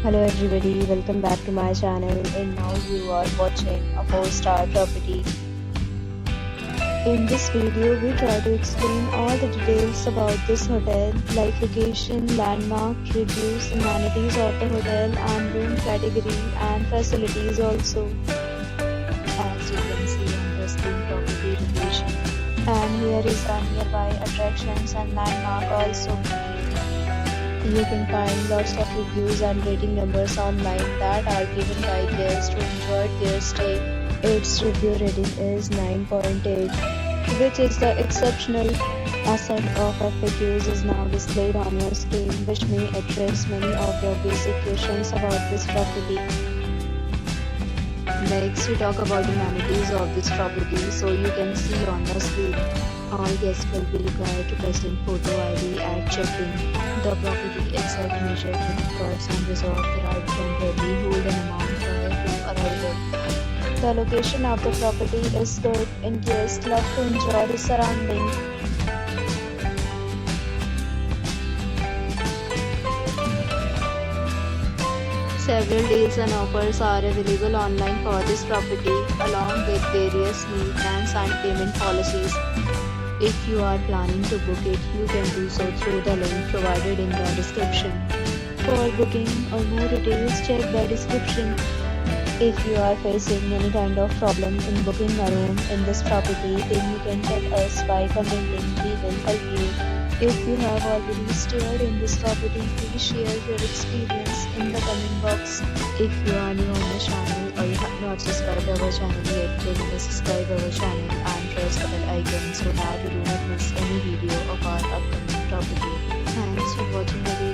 Hello everybody, welcome back to my channel and now you are watching a 4-star property. In this video, we try to explain all the details about this hotel like location, landmark, reviews, amenities of the hotel and room category and facilities also. As you can see on the screen property location. And here is the nearby attractions and landmark also. You can find lots of reviews and rating numbers online that are given by guests who enjoyed their stay. Its review rating is 9.8, which is the exceptional. A set of FAQs is now displayed on your screen, which may address many of your basic questions about this property. Next, we talk about the amenities of this property, so you can see on the screen. All guests will be required to present photo ID at check-in. The property accepts major credit cards and reserves the right to temporarily hold an amount prior to arrival. The location of the property is good and guests love to enjoy the surroundings. Several deals and offers are available online for this property, along with various meal plans and payment policies. If you are planning to book it, you can do so through the link provided in the description. For booking or more details, check the description. If you are facing any kind of problem in booking a room in this property, then you can tell us by commenting. We will help you. If you have already stayed in this property, please share your experience in the comment box. If you are new on the channel or you have not subscribed our channel yet, then you subscribe our channel and press the bell icon so that you do not miss any video of our upcoming property. Thanks for watching the video.